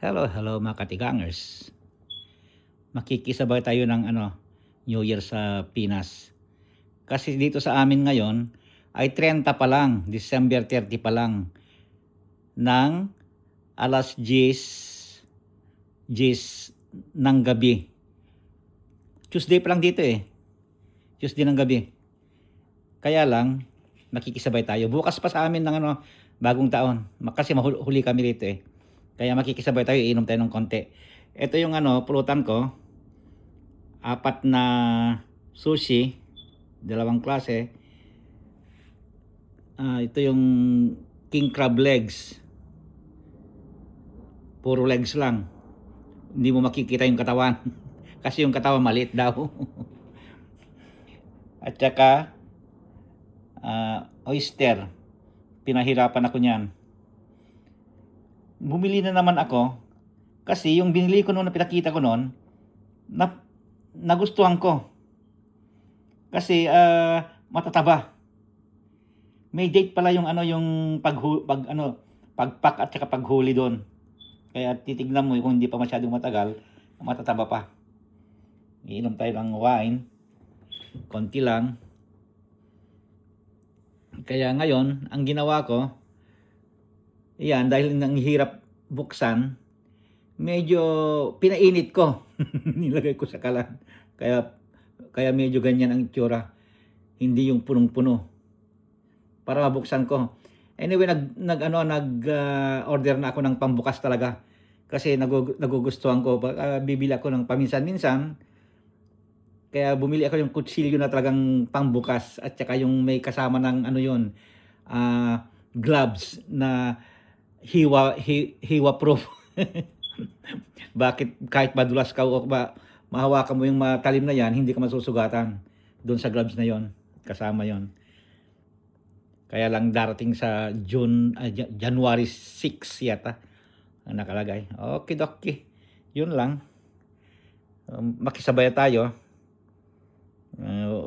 Hello, hello mga katigangers. Makikisabay tayo ng New Year sa Pinas. Kasi dito sa amin ngayon ay 30 pa lang, December 30 pa lang ng alas 10 ng gabi. Tuesday pa lang dito eh. Tuesday ng gabi. Kaya lang makikisabay tayo. Bukas pa sa amin ng bagong taon. Kasi mahuli kami rito eh. Kaya makikisabay tayo, iinom tayo ng konti. Ito yung pulutan ko. 4 na sushi, 2 klase. Ito yung king crab legs. Puro legs lang. Hindi mo makikita yung katawan. Kasi yung katawan maliit daw. At saka oyster. Pinahirapan ako niyan. Bumili na naman ako kasi yung binili ko noon na pinakita ko noon nagustuhan ko. Kasi matataba. May date pala yung yung pagpack at saka paghuli doon. Kaya titignan mo kung hindi pa masyadong matagal, matataba pa. Iinom tayo ng wine. Konti lang. Kaya ngayon, ang ginawa ko, yan, dahil nang hirap buksan, medyo pinainit ko. Nilagay ko sa kalan. Kaya medyo ganyan ang itsura. Hindi yung punong-puno. Para mabuksan ko. Anyway, order na ako ng pambukas talaga. Kasi nagugustuhan ko. Bibili ako ng paminsan-minsan. Kaya bumili ako yung kutsilyo na talagang pambukas. At saka yung may kasama ng gloves na hiwa proof. Bakit kahit madulas ka o mahawakan mo yung matalim na yan, hindi ka masusugatan doon sa gloves na yon, kasama yon. Kaya lang darating sa January 6 yata ang nakalagay. Okay, doki. Yun lang. Makisabay tayo.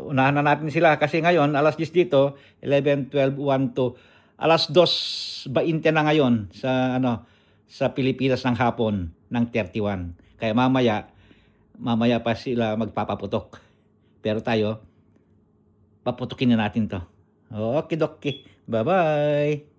Unahan na natin sila kasi ngayon alas 10 dito, 11, 12, 1, 2, alas 2:20 na ngayon sa Pilipinas ng hapon ng 31. Kaya mamaya pa sila magpapaputok. Pero tayo paputukin na natin to. Okay, doki. Bye-bye.